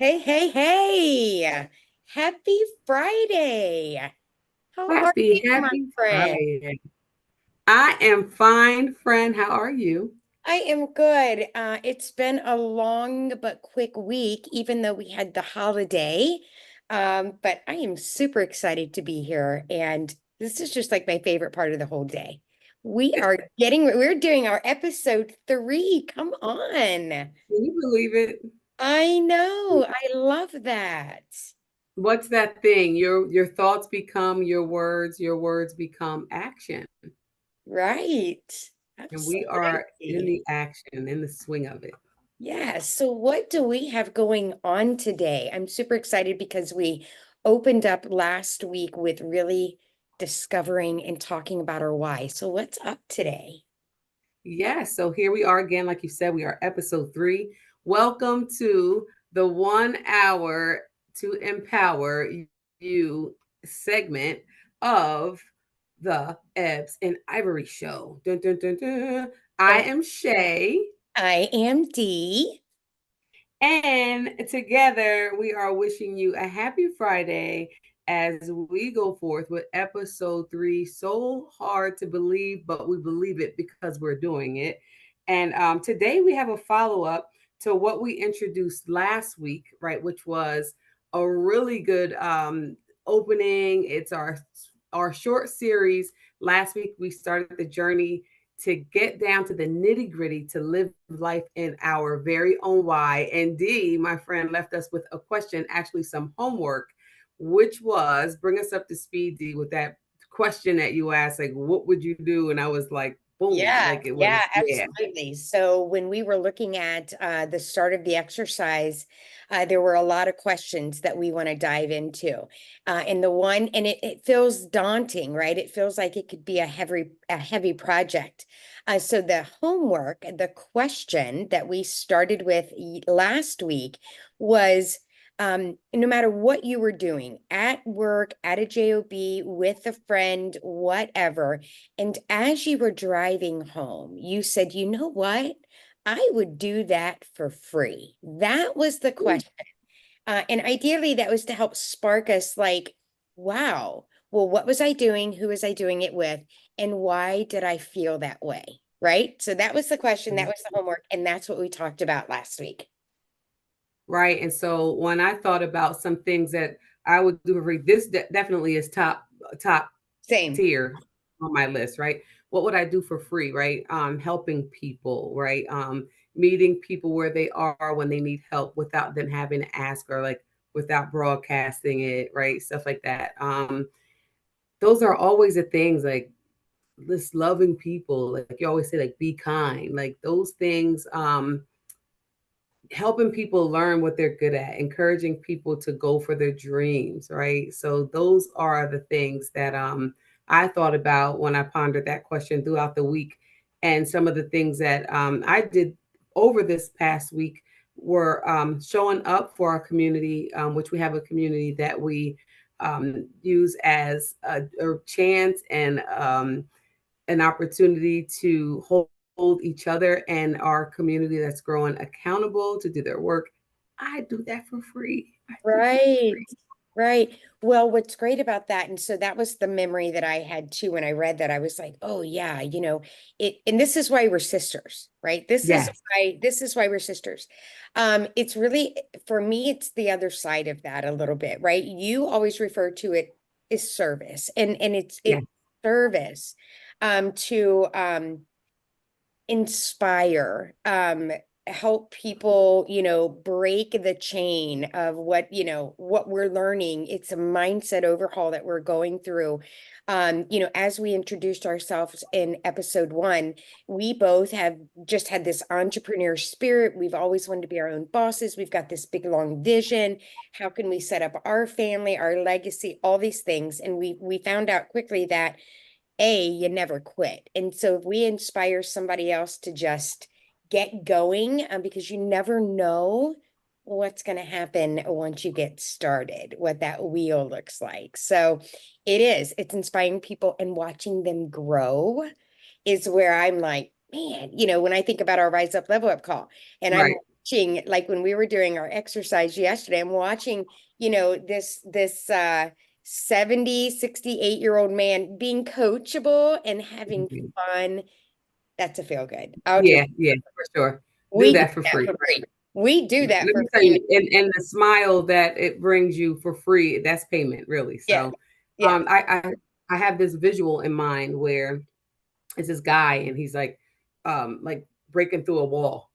Hey, hey, hey. Happy Friday. How are you, my Happy friend? Friday. I am fine, friend. How are you? I am good. It's been a long but quick week, even though we had the holiday. But I am super excited to be here. And this is just like my favorite part of the whole day. We're doing our episode 3. Come on. Can you believe it? I know. I love that. What's that thing? Your thoughts become your words become action. Right. And we are in Absolutely. the action, in the swing of it. Yeah. So, what do we have going on today? I'm super excited because we opened up last week with really discovering and talking about our why. So, what's up today? Yes, so here we are again. Like you said, we are episode 3. Welcome to the 1 hour to empower you segment of the Ebs and Ivory show. Dun, dun, dun, dun. I And am Shay, I am Dee. and together we are wishing you a happy Friday as we go forth with episode 3. So hard to believe, but we believe it because we're doing it. And today we have a follow up to what we introduced last week, right? Which was a really good opening. It's our short series. Last week we started the journey to get down to the nitty gritty to live life in our very own why. And D, my friend, left us with a question, actually some homework, which was bring us up to speed, D, with that question that you asked, like, what would you do? And I was like, boom, Yeah, like it was, yeah, yeah. absolutely. So when we were looking at the start of the exercise, there were a lot of questions that we want to dive into. And it feels daunting, right? It feels like it could be a heavy project. So the homework, the question that we started with last week was no matter what you were doing at work, at a job, with a friend, whatever, and as you were driving home, you said, you know what? I would do that for free. That was the question. And ideally, that was to help spark us like, wow, well, what was I doing? Who was I doing it with? And why did I feel that way? Right. So that was the question. That was the homework. And that's what we talked about last week. Right. And so when I thought about some things that I would do for free, this definitely is top Same. tier on my list, right? What would I do for free, right? Helping people, right? Meeting people where they are when they need help without them having to ask, or like without broadcasting it, right? Stuff like that. Those are always the things, like this loving people, like you always say, like be kind, like those things. Helping people learn what they're good at, encouraging people to go for their dreams, right? So those are the things that I thought about when I pondered that question throughout the week. And some of the things that I did over this past week were showing up for our community, which we have a community that we use as a chance and an opportunity to hold each other and our community that's growing accountable to do their work. I do that for free. I do that for Right. free. Right. Well, what's great about that, and so that was the memory that I had too when I read that. I was like, oh yeah, and this is why we're sisters, right? This is Yes. why we're sisters. It's really for me, it's the other side of that a little bit, right? You always refer to it as service, and it's Yes. service to inspire, help people, break the chain of what we're learning. It's a mindset overhaul that we're going through. As we introduced ourselves in episode 1, we both have just had this entrepreneur spirit. We've always wanted to be our own bosses. We've got this big long vision. How can we set up our family, our legacy, all these things? And we found out quickly that you never quit. And so if we inspire somebody else to just get going, because you never know what's going to happen once you get started, what that wheel looks like. So it's inspiring people and watching them grow is where I'm like, man, when I think about our Rise Up Level Up call, and I'm Right. watching, like when we were doing our exercise yesterday, I'm watching, this 70, 68-year-old man being coachable and having Mhm. fun. That's a feel good. I'll do Yeah, yeah, for sure. Do We do that for that free. for free. We do that Let for me tell free. you, and the smile that it brings you for free, that's payment, really. Yes. So, Yes. I have this visual in mind where it's this guy and he's like breaking through a wall,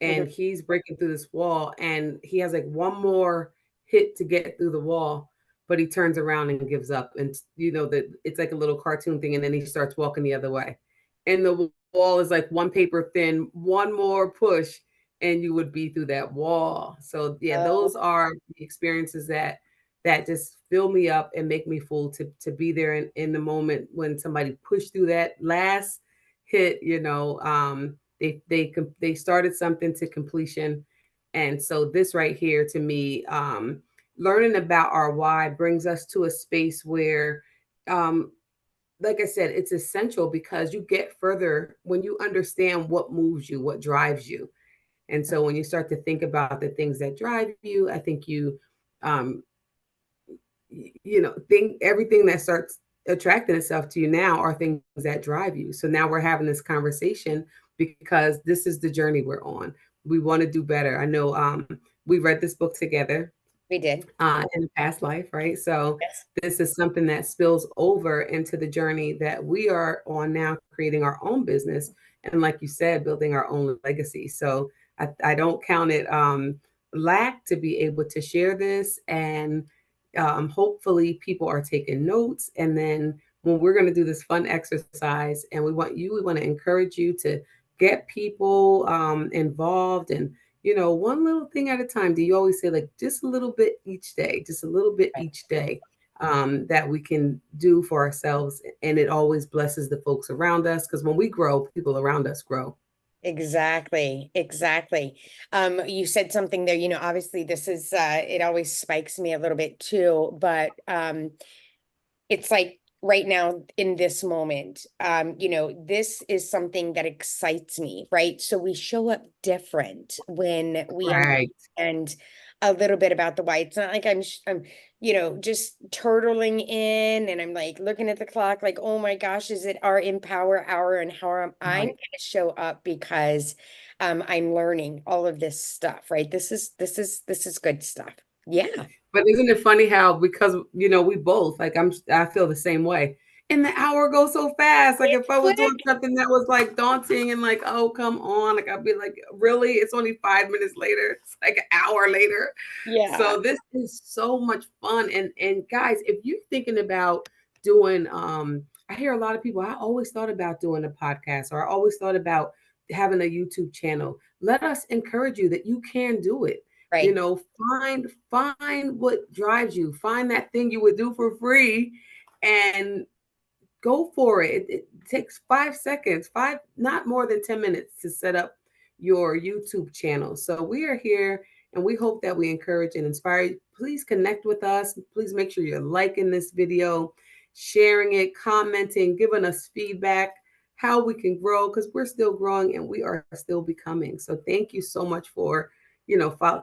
Mhm. and he's breaking through this wall, and he has like one more hit to get through the wall, but he turns around and gives up, and that it's like a little cartoon thing, and then he starts walking the other way, and the wall is like one paper thin, one more push, and you would be through that wall. So yeah, Oh, those are the experiences that just fill me up and make me full to be there in the moment when somebody pushed through that last hit. They started something to completion. And so this right here to me, learning about our why brings us to a space where, um, like I said, it's essential because you get further when you understand what moves you, what drives you. And so when you start to think about the things that drive you, I think um, think everything that starts attracting itself to you now are things that drive you. So now we're having this conversation because this is the journey we're on. We want to do better. I know we read this book together we did. in a past life, right? So Yes. this is something that spills over into the journey that we are on now, creating our own business. And like you said, building our own legacy. So I don't count it lack to be able to share this. And hopefully people are taking notes. And then when we're going to do this fun exercise, and we want to encourage you to get people involved, and one little thing at a time. Do you always say, like, just a little bit each day, just a little bit Right. each day, that we can do for ourselves? And it always blesses the folks around us, because when we grow, people around us grow. Exactly. Exactly. You said something there, obviously this is it always spikes me a little bit too, but it's like right now in this moment, this is something that excites me, right? So we show up different when we Right. understand a little bit about the why. It's not like I'm just turtling in and I'm like looking at the clock, like, oh my gosh, is it our Empower Hour? And how I'm Right. going to show up because I'm learning all of this stuff, right? This is good stuff. Yeah. But isn't it funny how, because we both, like, I feel the same way. And the hour goes so fast. Like if It's I was doing quick. something that was like daunting and like, oh come on, like I'd be like, really? It's only 5 minutes later. It's like an hour later. Yeah. So this is so much fun. And guys, if you're thinking about doing, I hear a lot of people, I always thought about doing a podcast, or I always thought about having a YouTube channel. Let us encourage you that you can do it. Right. Find what drives you. Find that thing you would do for free, and go for it. It takes 5 seconds, not more than 10 minutes to set up your YouTube channel. So we are here, and we hope that we encourage and inspire you. Please connect with us. Please make sure you're liking this video, sharing it, commenting, giving us feedback, how we can grow, because we're still growing and we are still becoming. So thank you so much for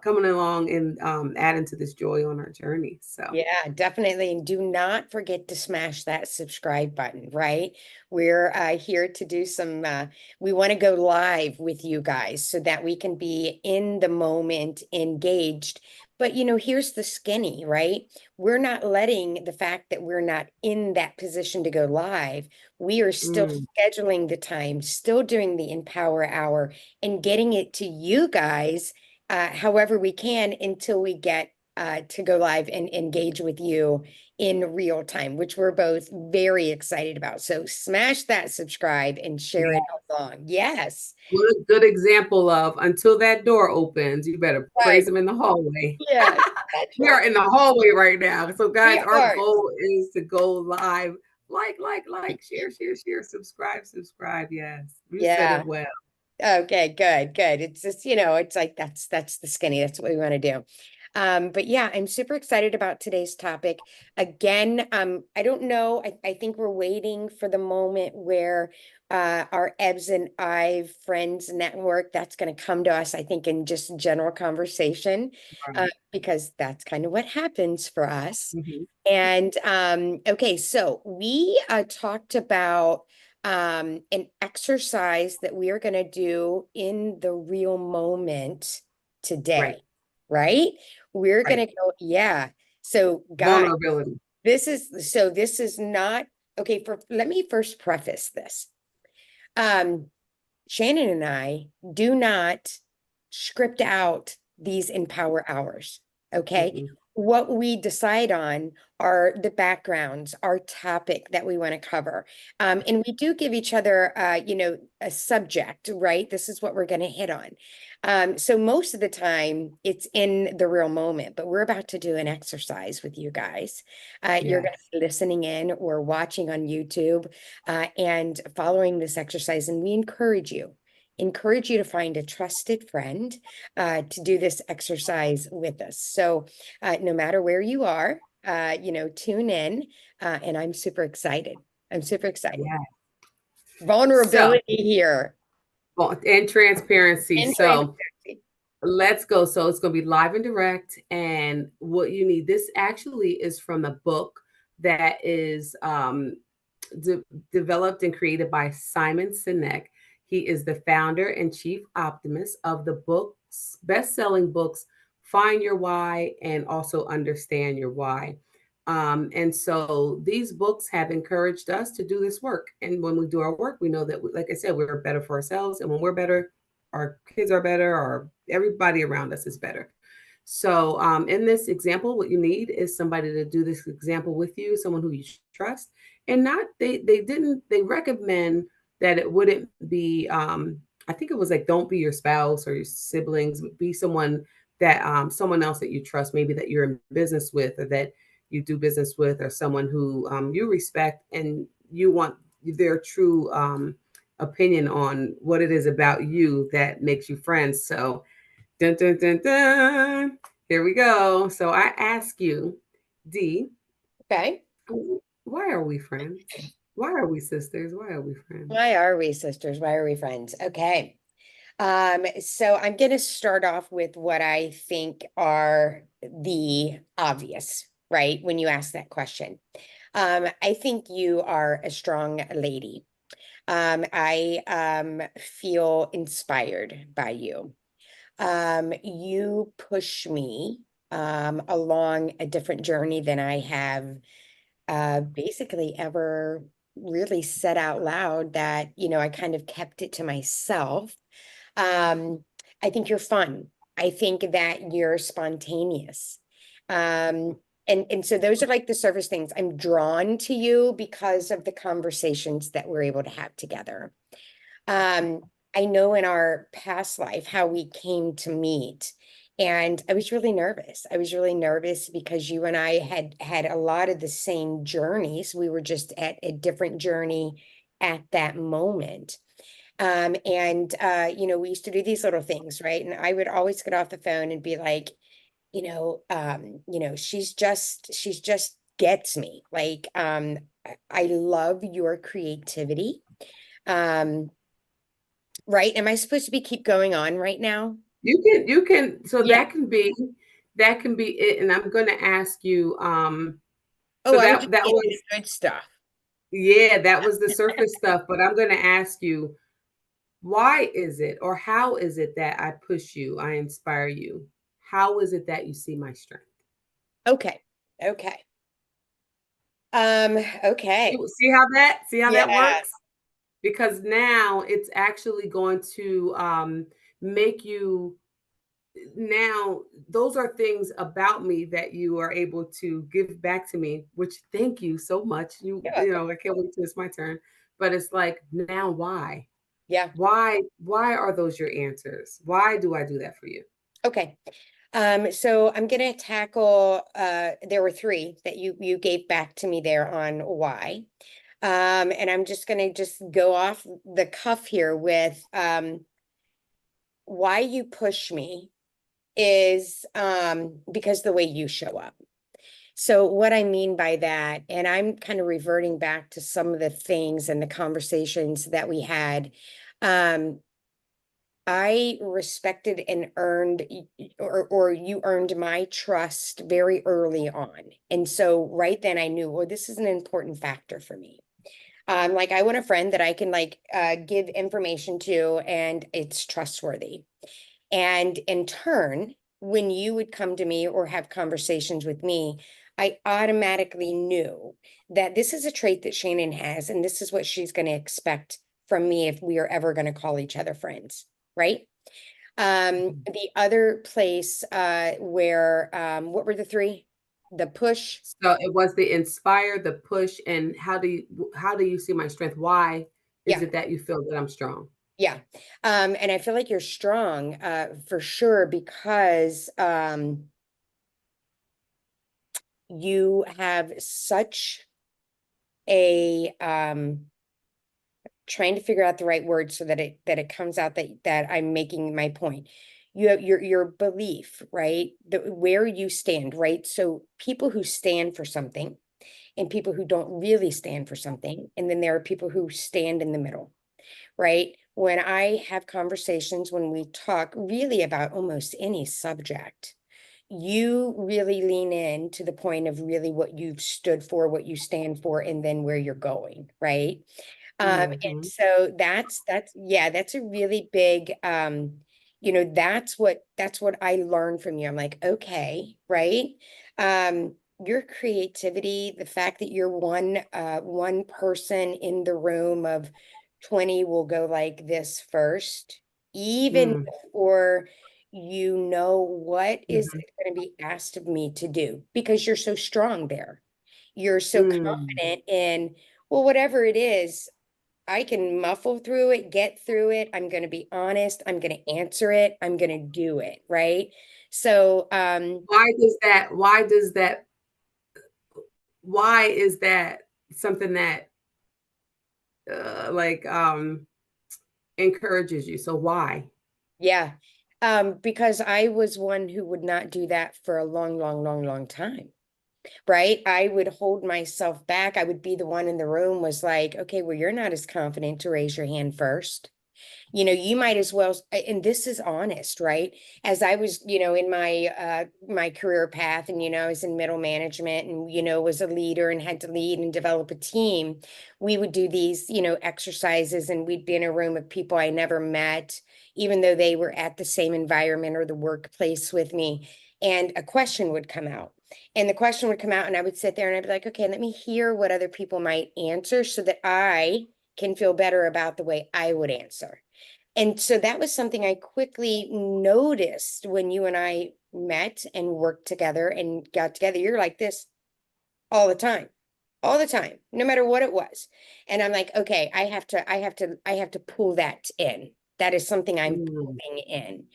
coming along and adding to this joy on our journey. So Yeah, definitely. And do not forget to smash that subscribe button, right? We're here to do we want to go live with you guys so that we can be in the moment, engaged. But, here's the skinny, right? We're not letting the fact that we're not in that position to go live. We are still mm, scheduling the time, still doing the Empower Hour and getting it to you guys however we can until we get to go live and engage with you in real time, which we're both very excited about. So smash that subscribe and share it along. Yes. what a good example of, until that door opens, you better Right. praise him in the hallway. Yes. That's We right. are in the hallway right now. So, We guys, our are. goal is to go live. Like, share, subscribe. Yes, you said Yeah. it well. Okay, good, good. It's just, it's like that's the skinny. That's what we want to do. But yeah, I'm super excited about today's topic. Again, I don't know. I think we're waiting for the moment where our Ebs and I friends network that's going to come to us, I think, in just general conversation, Right. because that's kind of what happens for us. Mhm. And okay, so we talked about an exercise that we are going to do in the real moment Right. today, right? We're Right. going to go, yeah. So, guys, Vulnerability. this is not okay. Let me first preface this. Um, Shannon and I do not script out these Empower Hours. Okay. Mm-mm. What we decide on are the backgrounds, our topic that we want to cover. And we do give each other, a subject, right? This is what we're going to hit on. So most of the time it's in the real moment, but we're about to do an exercise with you guys. You're going Yes. to be listening in or watching on YouTube and following this exercise. And we encourage you to find a trusted friend to do this exercise with us. So no matter where you are, tune in. And I'm super excited. I'm super excited. Yeah. So, Vulnerability here well, and transparency. and So, transparency. let's go. So it's going to be live and direct. And what you need, this actually is from a book that is de- developed and created by Simon Sinek. He is the founder and chief optimist of the books, best-selling books, Find Your Why and also Understand Your Why. And so these books have encouraged us to do this work. And when we do our work, we know that, like I said, we're better for ourselves. And when we're better, our kids are better, or everybody around us is better. So, in this example, what you need is somebody to do this example with you, someone who you trust, and not they recommend that it wouldn't be. I think it was like don't be your spouse or your siblings, be someone that someone else that you trust, maybe that you're in business with or that you do business with, or someone who you respect and you want their true opinion on what it is about you that makes you friends. So, dun dun dun dun. Here we go. So I ask you, D, Okay. why are we friends? Why are we sisters? Why are we friends? Why are we sisters? Why are we friends? Okay. So I'm going to start off with what I think are the obvious, right? When you ask that question. I think you are a strong lady. I feel inspired by you. You push me along a different journey than I have basically ever really said out loud that, I kind of kept it to myself. Um, I think you're fun. I think that you're spontaneous. Um, and so those are like the surface things. I'm drawn to you because of the conversations that we're able to have together. Um, I know in our past life how we came to meet. And I was really nervous. I was really nervous because you and I had a lot of the same journeys. We were just at a different journey at that moment. We used to do these little things, right? And I would always get off the phone and be like, she's just gets me. Like, I love your creativity. Um, right. Am I supposed to be keep going on right now? You can so Yeah. that can be it. And I'm gonna ask you, so Oh, I'm just that getting was the good stuff. yeah, that was the surface stuff, but I'm gonna ask you, why is it or how is it that I push you, I inspire you? How is it that you see my strength? Okay. Okay. Okay. See how that Yeah. works? Because now it's actually going to make you now those are things about me that you are able to give back to me, which thank you so much. You're You welcome. know, I can't wait till it's my turn. But it's like now Yeah. why are those your answers? Why do I do that for you? Okay. So I'm gonna tackle there were three that you gave back to me there on why. And I'm just gonna just go off the cuff here with why you push me is because the way you show up. So what I mean by that, and I'm kind of reverting back to some of the things and the conversations that we had. Um, I respected and earned, or you earned my trust very early on. And so right then I knew, well, this is an important factor for me. Like I want a friend that I can like give information to and it's trustworthy. And in turn, when you would come to me or have conversations with me, I automatically knew that this is a trait that Shannon has, and this is what she's going to expect from me if we are ever going to call each other friends, right? The other place where what were the three? The push. So it was the inspire, the push, and how do you see my strength? Why is Yeah, it that you feel that I'm strong? yeah. And I feel like you're strong for sure because you have such a trying to figure out the right word so that it comes out that I'm making my point. You have your belief, right? Where you stand, right? So people who stand for something and people who don't really stand for something, and then there are people who stand in the middle, right? When I have conversations, when we talk really about almost any subject, you really lean in to the point of really what you've stood for, what you stand for, and then where you're going, right? And Mhm. so that's yeah, that's a really big that's what I learned from you. I'm like, okay, right? Your creativity, the fact that you're one person in the room of 20 will go like this first, even Mm, before you know what is mhm, going to be asked of me to do because you're so strong there. You're so mm, confident in, well, whatever it is, I can muffle through it, get through it. I'm going to be honest. I'm going to answer it. I'm going to do it. Right. So, why is that something that, like, encourages you? So why? yeah. Because I was one who would not do that for a long, long, long, long time. Right. I would hold myself back. I would be the one in the room was like, okay, well, you're not as confident to raise your hand first. You might as well, and this is honest, right? As I was, in my career path, and I was in middle management, and was a leader and had to lead and develop a team. We would do these, exercises, and we'd be in a room of people I never met, even though they were at the same environment or the workplace with me. And a question would come out. And the question would come out, and I would sit there and I'd be like, okay, let me hear what other people might answer so that I can feel better about the way I would answer. And so that was something I quickly noticed when you and I met and worked together and got together. You're like this all the time, no matter what it was. And I'm like, okay, I have to pull that in. That is something I'm Mm, pulling in.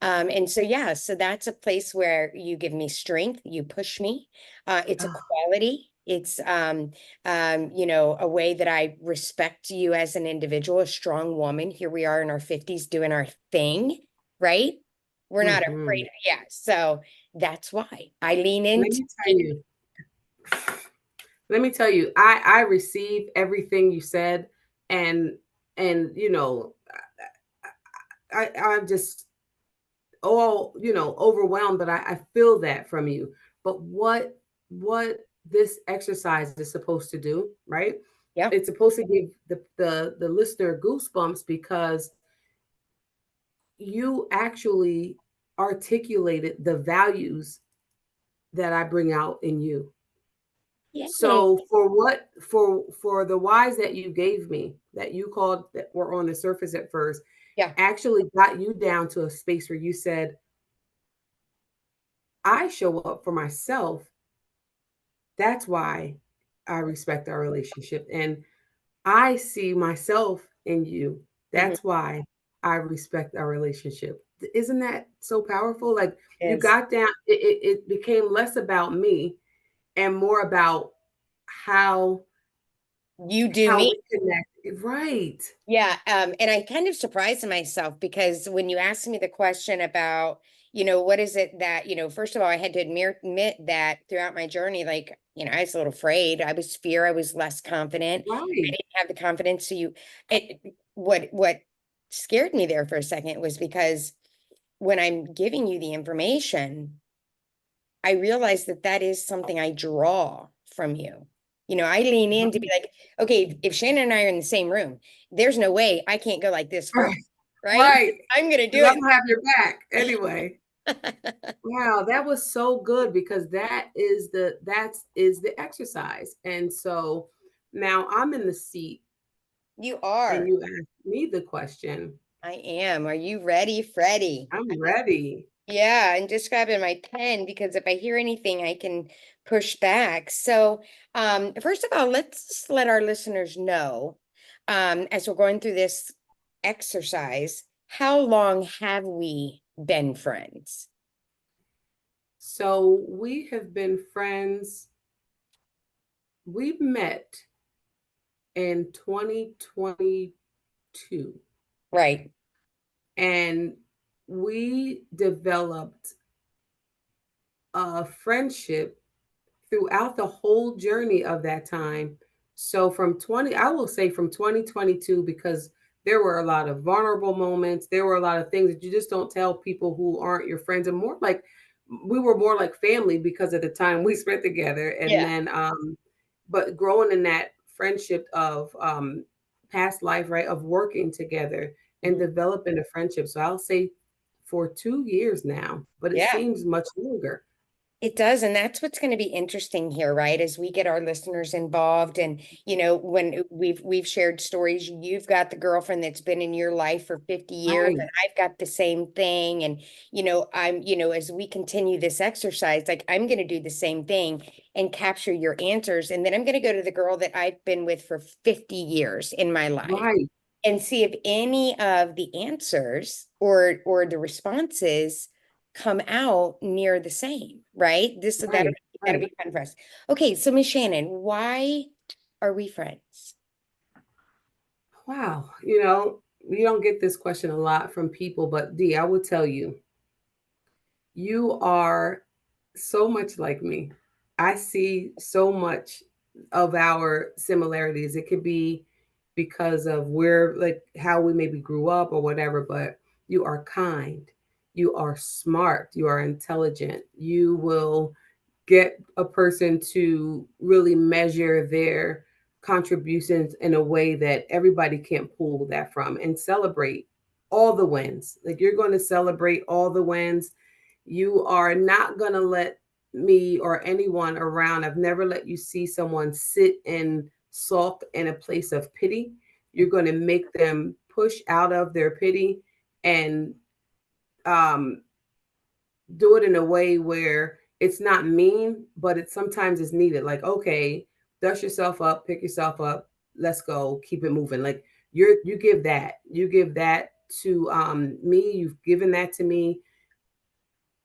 And so, yeah, so that's a place where you give me strength, you push me. It's a oh, quality. It's a way that I respect you as an individual, a strong woman. Here we are in our 50s doing our thing, right? We're not mhm. afraid. Yeah. So that's why I lean Let into me tell you. Let me tell you, I receive everything you said, and I'm just all overwhelmed that I feel that from you. But what this exercise is supposed to do, right? yeah. It's supposed to give the listener goosebumps because you actually articulated the values that I bring out in you. Yeah. So for the whys that you gave me, that you called that were on the surface at first, Yeah. actually got you down to a space where you said, I show up for myself. That's why I respect our relationship. And I see myself in you. Mhm. That's why I respect our relationship. Isn't that so powerful? Like you Is got down, it became less about me and more about how you do how me. we connect. Right. Yeah, and I kind of surprised myself because when you asked me the question about, what is it that, first of all, I had to admit that throughout my journey, like, I was a little afraid. I was fear. I was less confident. I Right. didn't have the confidence. What scared me there for a second was because when I'm giving you the information, I realize that that is something I draw from you. I lean in to be Right. like, okay, if Shannon and I are in the same room, there's no way I can't go like this first, Right. right? Right. I'm gonna do Because I'm it. gonna have your back anyway. Wow, that was so good because that is the exercise. And so now I'm in the seat You and are. you asked me the question. I am. Are you ready, Freddie? I'm ready. Yeah, I'm just grabbing my pen because if I hear anything, I can push back. So, first of all, let's just let our listeners know, as we're going through this exercise, how long have we been friends? So we have been friends. We met in 2022 Right. and we developed a friendship throughout the whole journey of that time. So I will say from 2022, because there were a lot of vulnerable moments. There were a lot of things that you just don't tell people who aren't your friends, and more like we were more like family because of the time we spent together. And Yeah. then, but growing in that friendship of past life, right, of working together and Mhm. developing a friendship. So I'll say for 2 years now, but it Yeah. seems much longer. It does, and that's what's going to be interesting here, right? As we get our listeners involved, and when we've shared stories, you've got the girlfriend that's been in your life for 50 years, Right, and I've got the same thing. And as we continue this exercise, like I'm going to do the same thing and capture your answers, and then I'm going to go to the girl that I've been with for 50 years in my life right, and see if any of the answers or the responses come out near the same, right? That'll right, be, that'll right. be fun for us. Okay, so Miss Shannon, why are we friends? Wow. You don't get this question a lot from people, but Dee, I will tell you, you are so much like me. I see so much of our similarities. It could be because of where, like, how we maybe grew up or whatever, but you are kind, you are smart, you are intelligent, you will get a person to really measure their contributions in a way that everybody can't pull that from and celebrate all the wins. Like you're going to celebrate all the wins. You are not going to let me or anyone around, I've never let you see someone sit and sulk in a place of pity. You're going to make them push out of their pity and um, do it in a way where it's not mean, but it sometimes is needed. Like, okay, dust yourself up, pick yourself up, let's go, keep it moving. Like you give that to me, you've given that to me.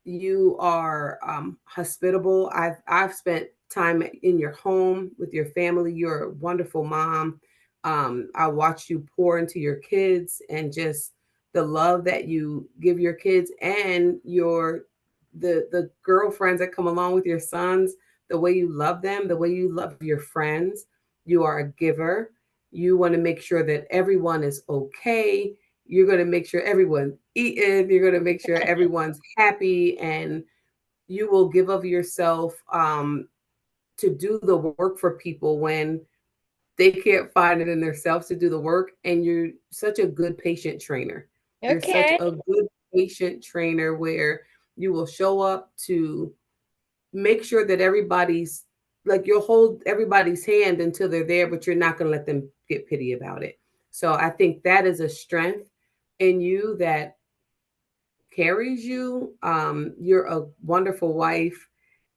You are hospitable. I've spent time in your home with your family. You're a wonderful mom. I watched you pour into your kids and just the love that you give your kids and the girlfriends that come along with your sons. The way you love them, the way you love your friends. You are a giver. You want to make sure that everyone is okay. You're going to make sure everyone's eating. You're going to make sure everyone's happy, and you will give of yourself to do the work for people when they can't find it in themselves to do the work. And you're such a good patient trainer. You're such Okay. a good patient trainer where you will show up to make sure that everybody's like you'll hold everybody's hand until they're there, but you're not going to let them get pity about it. So I think that is a strength in you that carries you. You're a wonderful wife.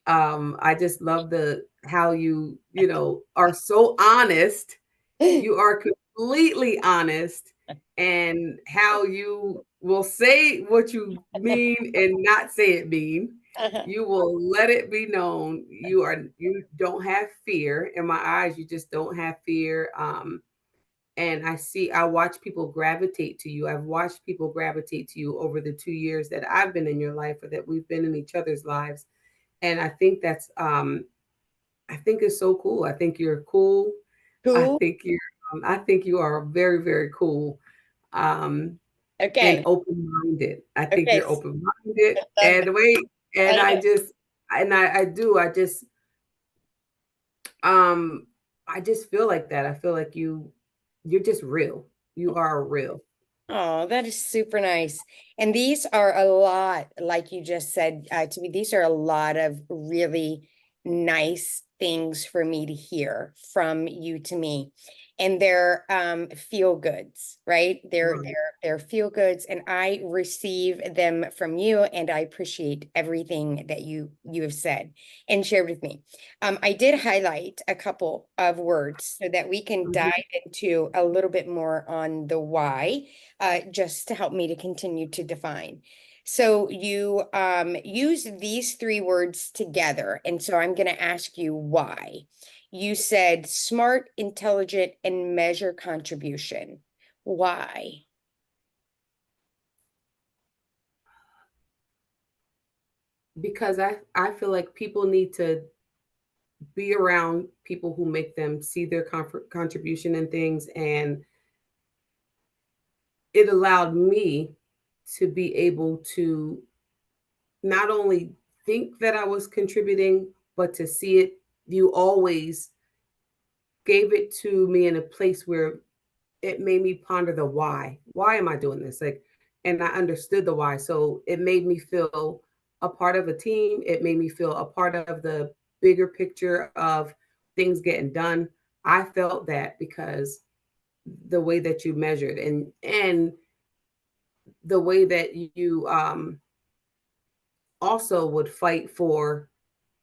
I just love the how you are so honest. You are completely honest, and how you will say what you mean and not say it mean. Uh-huh. You will let it be known. You don't have fear in my eyes. You just don't have fear. and I watch people gravitate to you. I've watched people gravitate to you over the 2 years that I've been in your life, or that we've been in each other's lives. And I think I think it's so cool. I think you're cool. I Cool. think I think you are very, very cool. Um, and Okay. open-minded. I think Okay. you're open-minded, I love and that. the way, and I know. I just, um, I just feel like that. I feel like you're just real. You are real. Oh, that is super nice. And these are a lot, like you just said to me, these are a lot of really nice things for me to hear from you to me. And they're feel goods, right? Right. They're feel goods, and I receive them from you, and I appreciate everything that you have said and shared with me. I did highlight a couple of words so that we can dive Mhm. into a little bit more on the why, just to help me to continue to define. So you use these three words together. And so I'm going to ask you why. You said smart, intelligent, and measure contribution. Why? Because I feel like people need to be around people who make them see their contribution in things, and it allowed me to be able to not only think that I was contributing, but to see it. You always gave it to me in a place where it made me ponder the why. Why am I doing this? Like, and I understood the why. So it made me feel a part of a team. It made me feel a part of the bigger picture of things getting done. I felt that because the way that you measured, and the way that you also would fight for,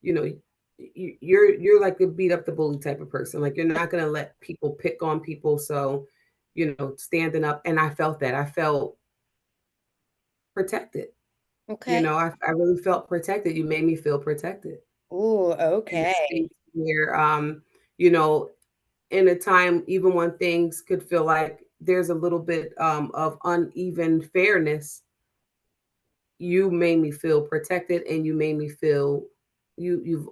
you know, you're like the beat up the bully type of person. Like, you're not going to let people pick on people. So, standing up. And I felt that. I felt protected. Okay. I really felt protected. You made me feel protected Ooh, in a okay. space where, you know, in a time, even when things could feel like there's a little bit of uneven fairness, you made me feel protected, and you made me feel you've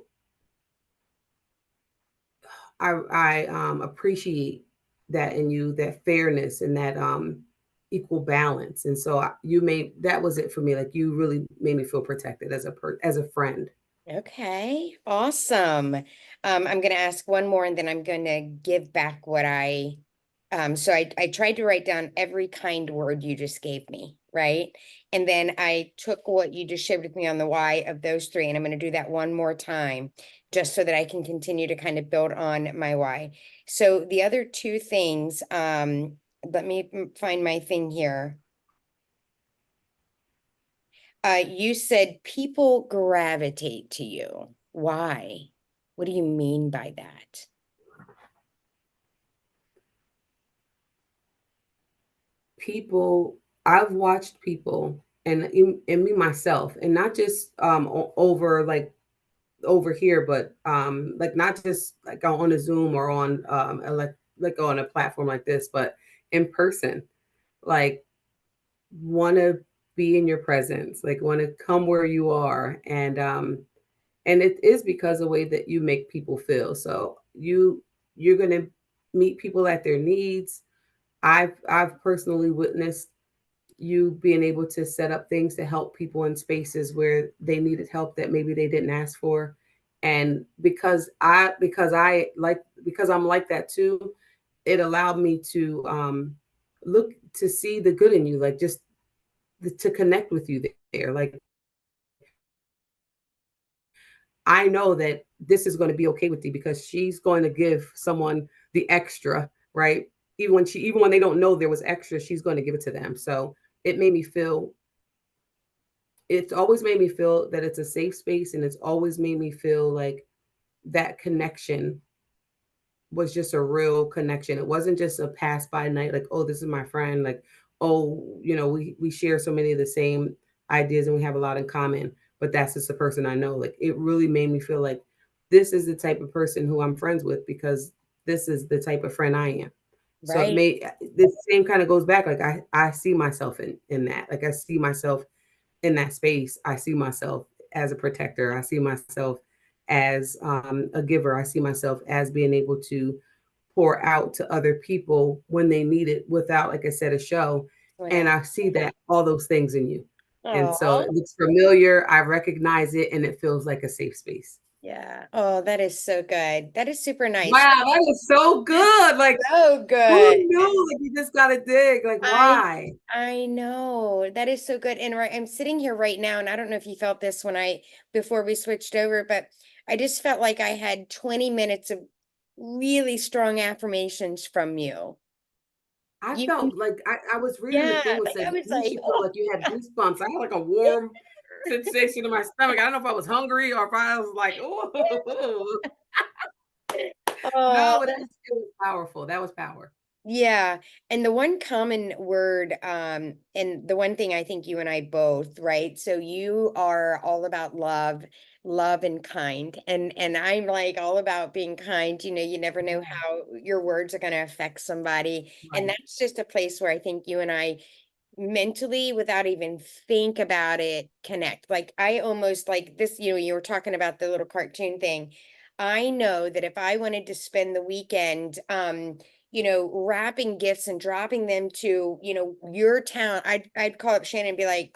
I appreciate that in you, that fairness and that equal balance. And so you made that was it for me. Like, you really made me feel protected as as a friend. Okay, awesome. I'm going to ask one more and then I'm going to give back what I tried to write down every kind word you just gave me, right? And then I took what you just shared with me on the why of those three, and I'm going to do that one more time just so that I can continue to kind of build on my why. So the other two things, let me find my thing here. You said people gravitate to you. Why? What do you mean by that? People, I've watched people, and me myself, and not just over, like, over here, but like, not just like on a Zoom or on like on a platform like this, but in person. Like, want to be in your presence, like want to come where you are, and it is because of the way that you make people feel. So you're going to meet people at their needs. I've personally witnessed you being able to set up things to help people in spaces where they needed help that maybe they didn't ask for. And because I'm like that too, it allowed me to look to see the good in you, like, just to connect with you there. Like, I know that this is going to be okay with you, because she's going to give someone the extra, right? Even when they don't know there was extra, she's going to give it to them. So it made me feel it's always made me feel that it's a safe space, and it's always made me feel like that connection was just a real connection. It wasn't just a pass by night, like, oh, this is my friend, like, oh, we share so many of the same ideas, and we have a lot in common, but that's just the person I know. Like, it really made me feel like this is the type of person who I'm friends with, because this is the type of friend I am. So it Right. may the same kind of goes back. Like I see myself in that. Like I see myself in that space. I see myself as a protector. I see myself as a giver. I see myself as being able to pour out to other people when they need it without, like I said, a show. And Wow. I see that all those things in you. And so Oh, it looks familiar. I recognize it and it feels like a safe space. yeah. Oh, that is so good. That is super nice. Wow, that is so That's good. Like, so who good. knew? Like, you just gotta dig. Like, I why? I know. That is so good. And right, I'm sitting here right now, and I don't know if you felt this when I before we switched over, but I just felt like I had 20 minutes of really strong affirmations from you. I You, felt like I was reading the yeah, thing that like said I was you like, should feel oh, like you had goosebumps. I had like a warm sensation in my stomach. I don't know if I was hungry or if I was like, oh oh, no, but it was powerful. That was power. yeah. And the one common word, and the one thing I think you and I both, right? So you are all about love, love and kind. And I'm like all about being kind. You know, you never know Yeah, how your words are going to affect somebody. And right. that's just a place where I think you and I mentally, without even think about it, connect. Like I almost like this, you were talking about the little cartoon thing. I know that if I wanted to spend the weekend wrapping gifts and dropping them to, your town, I'd call up Shannon and be like,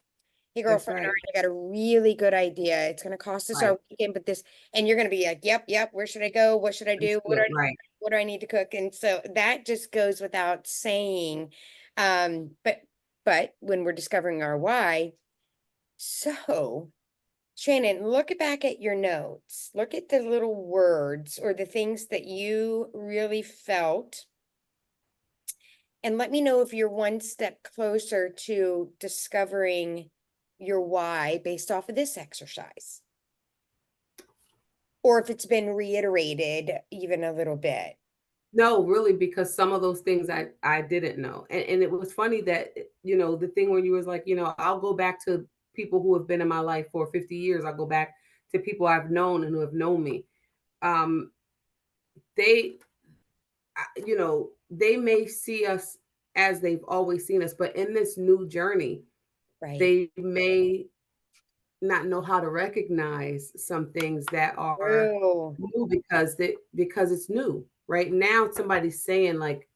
hey That's girlfriend, all right. right, I got a really good idea. It's gonna cost us Right. our weekend, but this, and you're gonna be like, yep, where should I go? What should I Let's do? do it. Right. What do I need to cook? And so that just goes without saying. But when we're discovering our why, so Shannon, look back at your notes. Look at the little words or the things that you really felt, and let me know if you're one step closer to discovering your why based off of this exercise, or if it's been reiterated even a little bit. No, really, because some of those things I didn't know. And it was funny that the thing where you was like, I'll go back to people who have been in my life for 50 years. I'll go back to people I've known and who have known me. Um, they they may see us as they've always seen us, but in this new journey, Right. they may not know how to recognize some things that are True. new because it's new. Right now, somebody's saying like,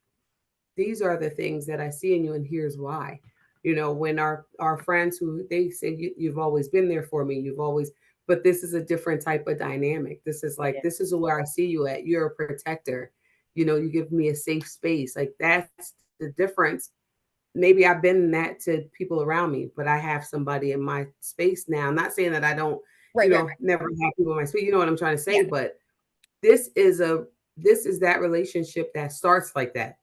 these are the things that I see in you, and here's why. When our friends who they say you've always been there for me, you've always, but this is a different type of dynamic. This is like Yeah. this is where I see you at. You're a protector. You give me a safe space. Like that's the difference. Maybe I've been that to people around me, but I have somebody in my space now. I'm not saying that I don't, Right. never have people in my space. You know what I'm trying to say? Yeah. But this is that relationship that starts like that,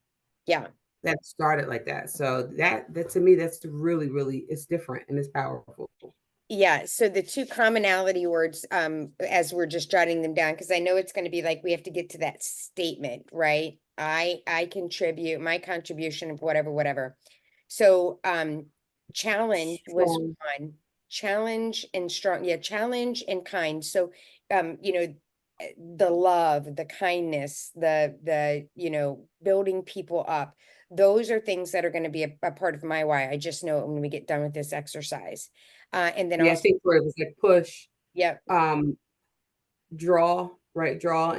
Yeah. that started like that. So that to me, that's really, really, it's different and it's powerful. Yeah, so the two commonality words, as we're just jotting them down, because I know it's going to be like we have to get to that statement, right? I contribute my contribution of whatever, whatever. So, challenge was Strong. one, challenge and strong, yeah, challenge and kind. So, um, you know, the love, the kindness, the building people up. Those are things that are going to be a part of my why. I just know it when we get done with this exercise. And then Yeah, I also, think where it was like push, yeah, um, draw, right? yeah,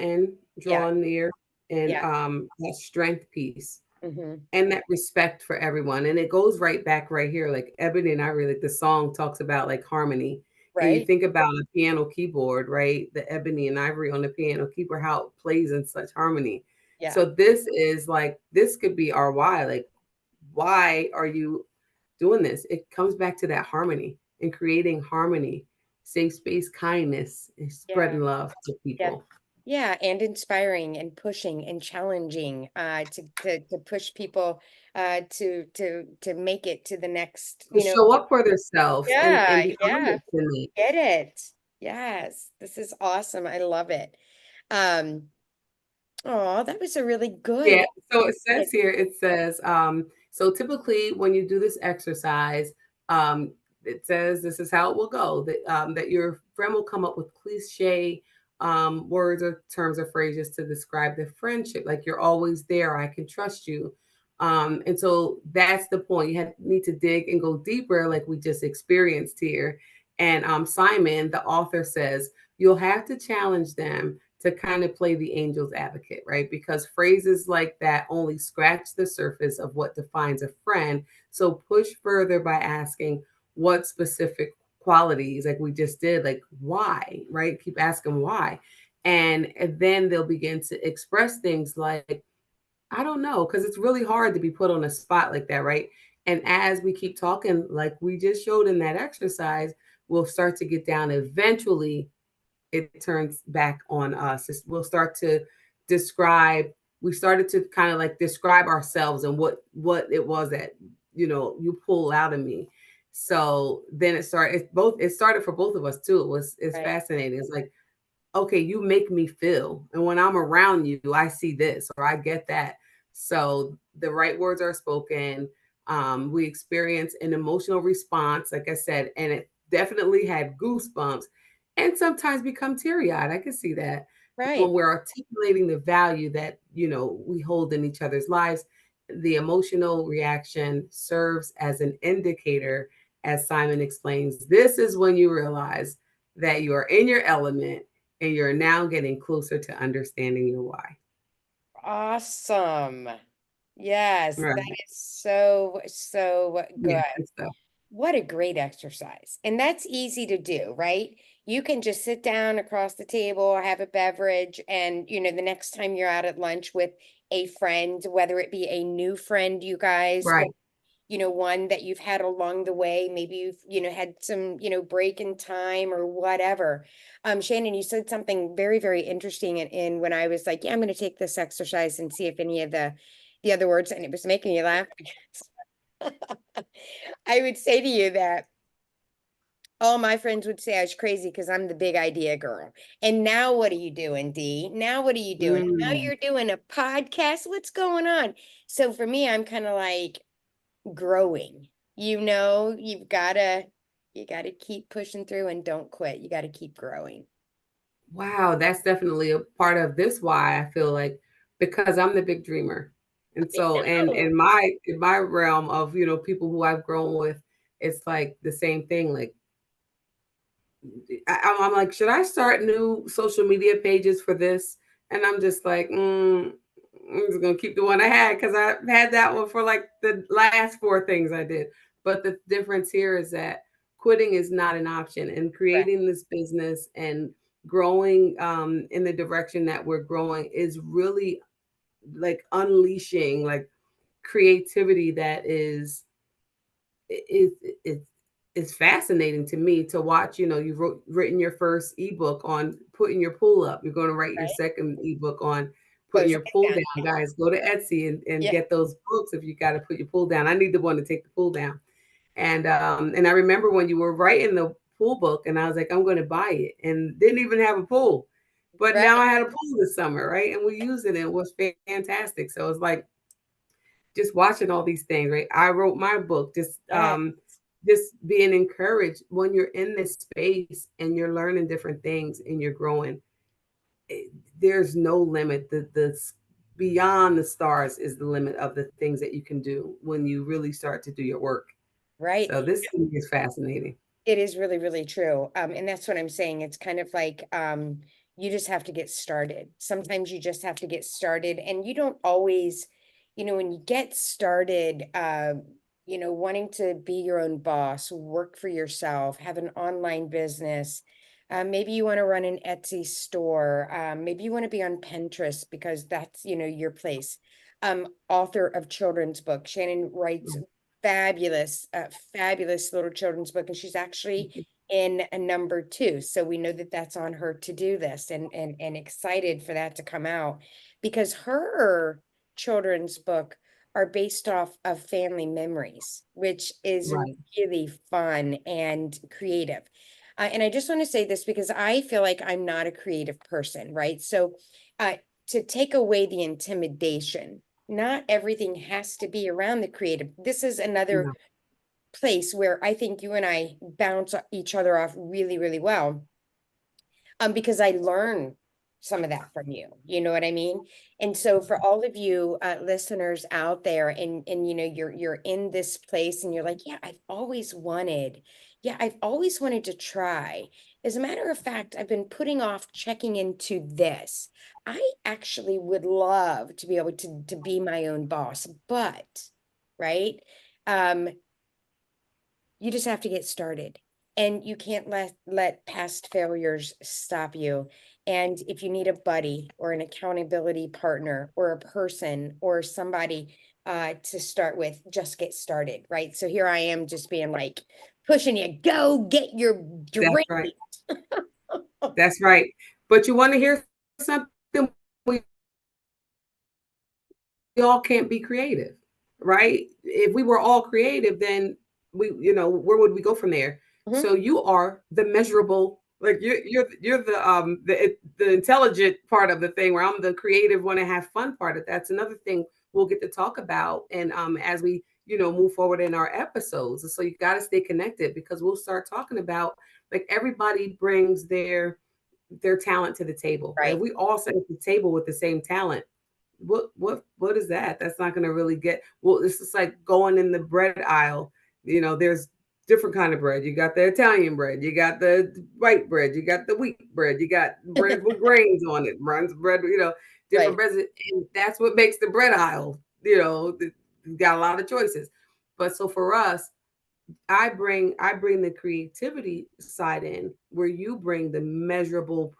draw near, and yeah, that strength piece. hmm, And that respect for everyone. And it goes right back right here. Like Ebony and Ivory, like the song talks about like harmony. And you right, think about a piano keyboard, right? The ebony and ivory on the piano keyboard, how it plays in such harmony. yeah, So this is like this could be our why. Like, why are you doing this? It comes back to that harmony and creating harmony, safe space, kindness, and yeah, spreading love to yeah, people. yeah, and inspiring and pushing and challenging, to push people, to make it to the next, To show up for themselves and yeah, be yeah, honest in it. get it. Yes, this is awesome. I love it. Um, oh, that was a really Yeah, good. so it says here, it says, so typically when you do this exercise, it says this is how it will go, that your friend will come up with cliche words or terms or phrases to describe their friendship. Like you're always there, I can trust you. And so that's the point. Need to dig and go deeper, like we just experienced here. And Simon, the author, says you'll have to challenge them to kind of play the angel's advocate, right? Because phrases like that only scratch the surface of what defines a friend. So push further by asking what specific qualities, like we just did, like why, right? Keep asking why. And then they'll begin to express things like, I don't know, because it's really hard to be put on a spot like that, right? And as we keep talking, like we just showed in that exercise, we'll start to get down. Eventually, it turns back on us. We'll start to describe. We started to kind of like describe ourselves and what it was that you pull out of me. So then it started. It started for both of us too. It's Right. fascinating. It's like, okay, you make me feel. And when I'm around you, I see this or I get that. So the right words are spoken. We experience an emotional response, like I said, and it definitely had goosebumps and sometimes become teary eyed. I can see that when Right. we're articulating the value that, we hold in each other's lives. The emotional reaction serves as an indicator, as Simon explains. This is when you realize that you are in your element and you're now getting closer to understanding your why. Awesome. Yes, that Right. is so, so Yeah, good. good stuff. What a great exercise. And that's easy to do, right? You can just sit down across the table, have a beverage, and the next time you're out at lunch with a friend, whether it be a new friend, you guys, or Right. one that you've had along the way, maybe you've, had some, break in time or whatever. Shannon, you said something very, very interesting in when I was like, yeah, I'm going to take this exercise and see if any of the other words, and it was making me laugh because I would say to you that all my friends would say I was crazy because I'm the big idea girl. And now what are you doing, Dee? Now what are you doing? Now Mm. you're doing a podcast. What's going on? So for me, I'm kind of like growing. You gotta keep pushing through and don't quit. You gotta keep growing. Wow, that's definitely a part of this why I feel like, because I'm the big dreamer. And so and Oh, in my realm of, people who I've grown with, it's like the same thing. Like I'm like, should I start new social media pages for this? And I'm just like, I'm just gonna keep the one I had because I had that one for like the last four things I did. But the difference here is that quitting is not an option, and right, creating this business and growing in the direction that we're growing is really like unleashing like creativity that is is is fascinating to me to watch. You've written your first ebook on putting your pool up. You're going to write your right. second ebook on putting Closing your it pool down. down. Guys, go to Etsy and Yeah, get those books if you got to put your pool down. I need the one to take the pool down. And I remember when you were writing the pool book, and I was like, I'm going to buy it, and didn't even have a pool. But now right. I had a pool this summer, right? And we used it, and it was fantastic. So it's like just watching all these things, right? I wrote my book, Yeah, just being encouraged when you're in this space and you're learning different things and you're growing. it- there's no limit. The beyond the stars is the limit of the things that you can do when you really start to do your work. right. So this thing is fascinating. It is really, really true. And that's what I'm saying. It's kind of like you just have to get started. Sometimes you just have to get started, and you don't always, when you get started, wanting to be your own boss, work for yourself, have an online business. Maybe you want to run an Etsy store. Maybe you want to be on Pinterest because that's, your place. Author of children's books. Shannon writes fabulous, fabulous little children's book, and she's actually in a number two. So we know that that's on her to-do list, and excited for that to come out because her children's book are based off of family memories, which is Right. really fun and creative. And I just want to say this because I feel like I'm not a creative person, right? So, uh, to take away the intimidation, not everything has to be around the creative. This is another No. place where I think you and I bounce each other off really, really well. Because I learn some of that from you. You know what I mean? And so for all of you listeners out there, and you know, you're in this place and you're like, yeah, I've always wanted to try. As a matter of fact, I've been putting off checking into this. I actually would love to be able to be my own boss, but right? Um, you just have to get started. And you can't let past failures stop you. And if you need a buddy or an accountability partner or a person or somebody to start with, just get started, right? So here I am just being like pushing you, go get your That's drink. right. That's right. But you want to hear something? We all can't be creative, right? If we were all creative, then where would we go from there? Mhm. So you are the measurable, like you're the intelligent part of the thing, where I'm the creative, want to have fun part of that's another thing we'll get to talk about. And as we move forward in our episodes. So you got to stay connected, because we'll start talking about, like, everybody brings their talent to the table. But if Right. we all sit at the table with the same talent, what is that? That's not going to really get well. It's just like going in the bread aisle. There's different kind of bread. You got the Italian bread, you got the white bread, you got the wheat bread, you got bread with grains on it, runs bread, different Right. breads. And that's what makes the bread aisle. You got a lot of choices. But so for us, I bring the creativity side in, where you bring the measurable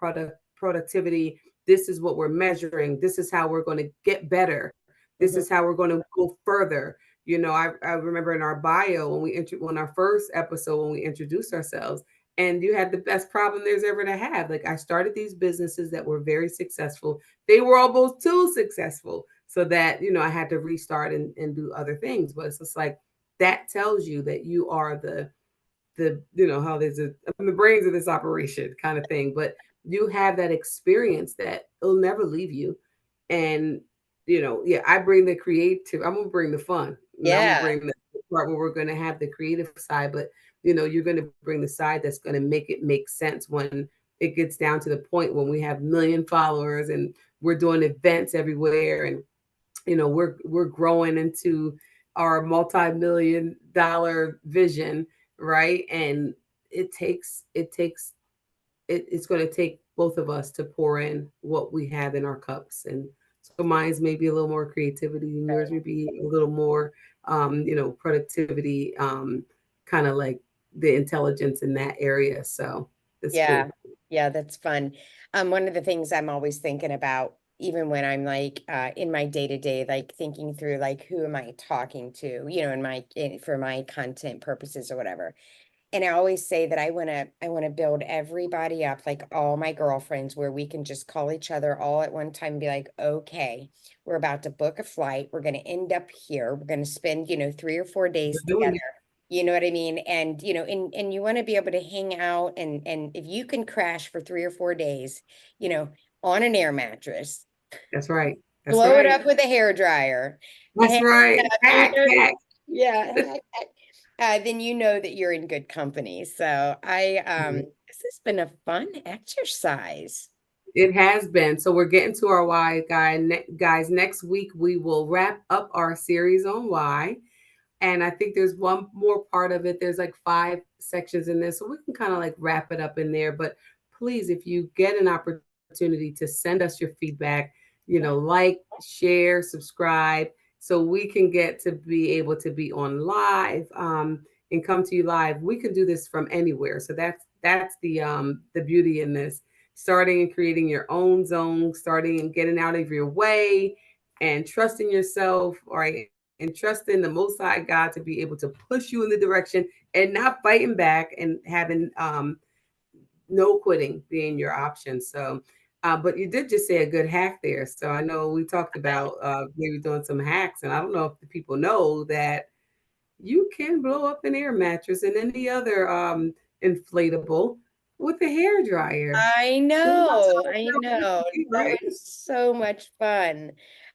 productivity. This is what we're measuring. This is how we're going to get better. This Mhm. is how we're going to go further. I remember in our bio, when our first episode, when we introduced ourselves, and you had the best problem there's ever to have. Like, I started these businesses that were very successful. They were almost too successful, so that I had to restart and do other things. But it's just like, that tells you that you are how there's I'm the brains of this operation kind of thing. But you have that experience that it'll never leave you. And yeah, I bring the creative. I'm gonna bring the fun, and I'm gonna Yeah. bring the part where we're gonna have the creative side. But you're gonna bring the side that's gonna make it make sense when it gets down to the point when we have million followers and we're doing events everywhere. And we're growing into our multi-million dollar vision, right? And it's going to take both of us to pour in what we have in our cups. And so mine's maybe a little more creativity, and yours Right. may be a little more productivity, kind of like the intelligence in that area. So it's Yeah. cool. Yeah, that's fun. One of the things I'm always thinking about, even when I'm like in my day-to-day, like thinking through like who am I talking to, for my content purposes or whatever. And I always say that I want to build everybody up, like all my girlfriends, where we can just call each other all at one time and be like, okay, we're about to book a flight. We're going to end up here. We're going to spend, 3 or 4 days We're doing together. it. You know what I mean? And and you want to be able to hang out, and if you can crash for 3 or 4 days, you know, on an air mattress, That's right. That's blow it right. up with a hair dryer, That's right. you Hack, know, hack. yeah, then you know that you're in good company. So this has been a fun exercise. It has been. So we're getting to our why guys. Next week we will wrap up our series on why. And I think there's one more part of it. There's like 5 sections in this. So we can kind of like wrap it up in there. But please, if you get an opportunity to send us your feedback, like, share, subscribe, so we can get to be able to be on live, and come to you live. We can do this from anywhere. So that's the beauty in this. Starting and creating your own zone, starting and getting out of your way and trusting yourself, all right, and trusting the Most High God to be able to push you in the direction, and not fighting back, and having no quitting being your option. So, but you did just say a good hack there. So I know we talked about maybe doing some hacks, and I don't know if the people know that you can blow up an air mattress and any other inflatable with a hair dryer. I What about know, some I real know. quick, That right? was so much fun.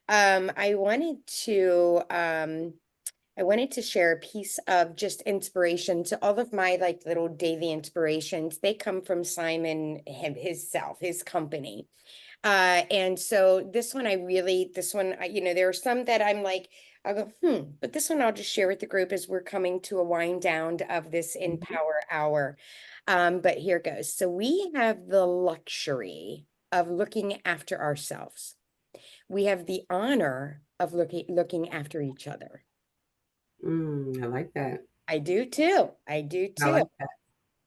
I wanted to I wanted to share a piece of just inspiration. So all of my like little daily inspirations, they come from Simon himself, his company. And so this one, there are some that I'm like, I'll go, but this one I'll just share with the group as we're coming to a wind down of this Mhm. Empower Hour. But here goes. So we have the luxury of looking after ourselves. We have the honor of looking after each other. I like that. I do too. I do I too. like that.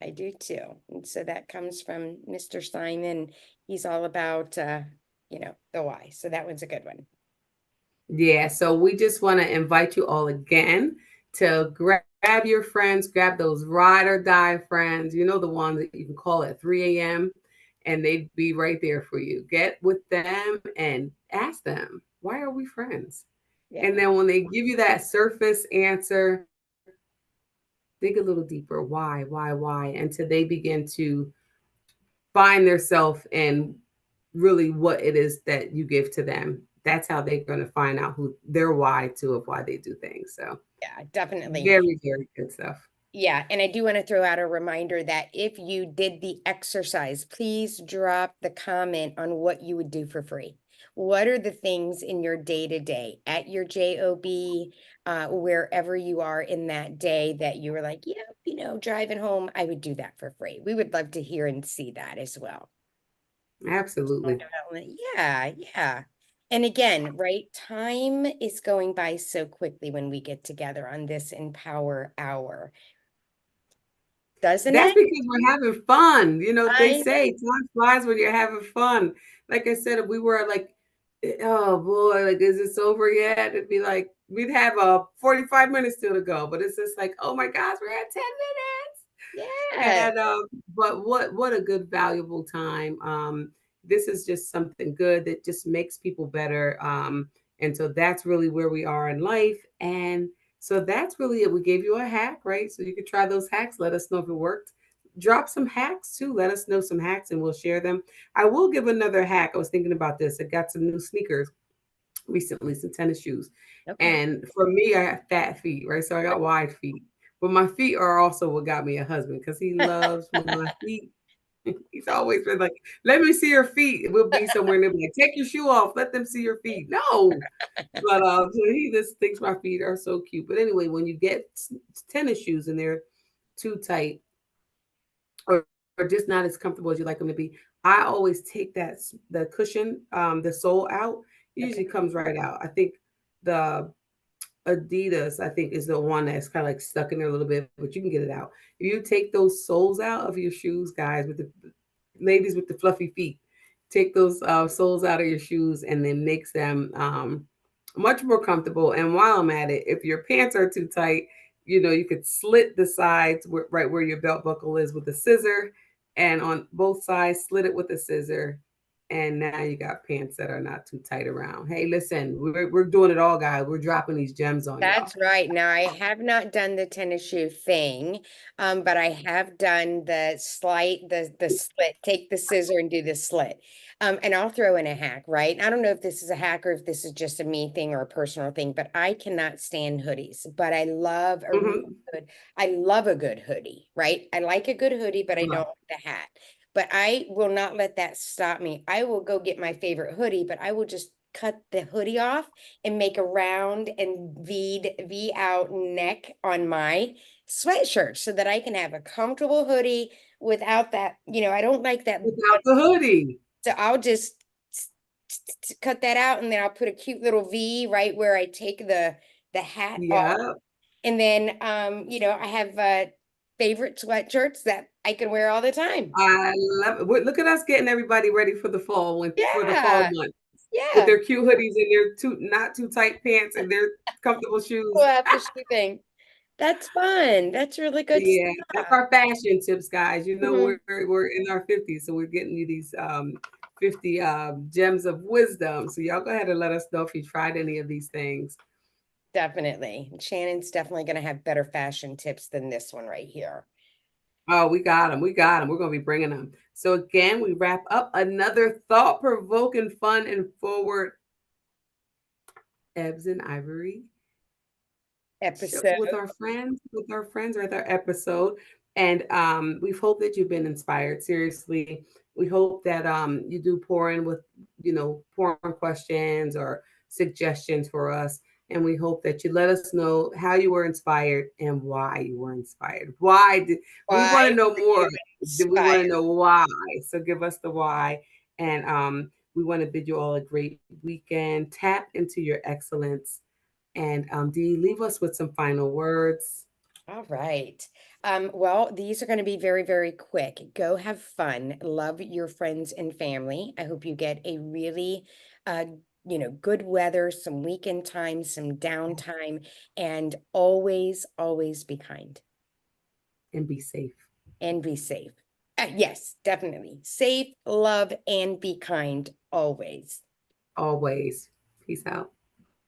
I do too. And so that comes from Mr. Simon. He's all about the why. So that one's a good one. Yeah, so we just want to invite you all again to grab your friends, grab those ride or die friends, the ones that you can call at 3 a.m. and they'd be right there for you. Get with them and ask them, why are we friends? And Yeah. then when they give you that surface answer, dig a little deeper. Why? Until they begin to find their self in really what it is that you give to them. That's how they're going to find out who their why too of why they do things. So Yeah, definitely. very, very good stuff. Yeah, and I do want to throw out a reminder that if you did the exercise, please drop the comment on what you would do for free. What are the things in your day to day at your job, wherever you are in that day that you were like, yeah, driving home, I would do that for free. We would love to hear and see that as well. Absolutely. Development. Yeah, yeah. And again, right, time is going by so quickly when we get together on this Empower Hour, doesn't That's it? because we're having fun. They I say time flies when you're having fun. Like I said, if we were like, oh boy, like, is this over yet? It'd be like, we'd have 45 minutes still to go. But it's just like, oh my gosh, we're at 10 minutes. yeah, And but what a good valuable time. This is just something good that just makes people better. And so that's really where we are in life. And so that's really it. We gave you a hack, right? So you could try those hacks. Let us know if it worked. Drop some hacks too. Let us know some hacks and we'll share them. I will give another hack. I was thinking about this. I got some new sneakers recently, some tennis shoes. okay. And for me, I have fat feet, right? So I got wide feet. But my feet are also what got me a husband because he loves when my feet. He's always been like, "Let me see your feet." We'll be somewhere and they'll be like, "Take your shoe off. Let them see your feet." No, but so he just thinks my feet are so cute. But anyway, when you get tennis shoes and they're too tight or, or just not as comfortable as you like them to be, I always take the cushion, the sole out. It Okay. usually comes right out. I think the Adidas, I think, is the one that's kind of like stuck in there a little bit, but you can get it out. If you take those soles out of your shoes, guys, with the ladies with the fluffy feet, take those soles out of your shoes and then makes them much more comfortable. And while I'm at it, if your pants are too tight, you could slit the sides right where your belt buckle is with a scissor, and on both sides, slit it with a scissor, and now you got pants that are not too tight around. Hey, listen, we're doing it all, guys. We're dropping these gems on y'all. That's right. Now, I have not done the tennis shoe thing, but I have done the slit, take the scissor and do the slit. And I'll throw in a hack, right? I don't know if this is a hack or if this is just a me thing or a personal thing, but I cannot stand hoodies. But Mhm. I love a good hoodie, right? I like a good hoodie, but I Right. don't like the hat. But I will not let that stop me. I will go get my favorite hoodie, but I will just cut the hoodie off and make a round and V out neck on my sweatshirt so that I can have a comfortable hoodie without that. I don't like that. Without the hoodie. So I'll just cut that out and then I'll put a cute little V right where I take the hat off. Yeah. And then I have favorite sweatshirts that I can wear all the time. I love it. Look at us getting everybody ready for the fall for the fall Yeah. month with Yeah. their cute hoodies and their not too tight pants and their comfortable We'll shoes. have the shoe thing. That's fun. That's really good Yeah, that's stuff. our fashion tips, guys. Mhm. We're in our 50s, so we're getting you these 50 gems of wisdom. So y'all go ahead and let us know if you tried any of these things. Definitely. Shannon's definitely going to have better fashion tips than this one right here. Oh, we got them. We got them. We're going to be bringing them. So again, we wrap up another thought-provoking, fun, and forward Ebs and Ivory episode. with our friends with our episode. And we hope that you've been inspired. Seriously, we hope that you do pour in with, pour in questions or suggestions for us. And we hope that you let us know how you were inspired and why you were inspired. Why did we Why want to know were you more? We want to inspired? know why. So give us the why. And we want to bid you all a great weekend. Tap into your excellence. And Dee, leave us with some final words. All right. Well, these are going to be very, very quick. Go have fun. Love your friends and family. I hope you get a really, uh, good weather, some weekend time, some downtime, and always, always be kind And be safe. and be safe. Yes, definitely. Safe, love, and be kind always. Always. Peace out.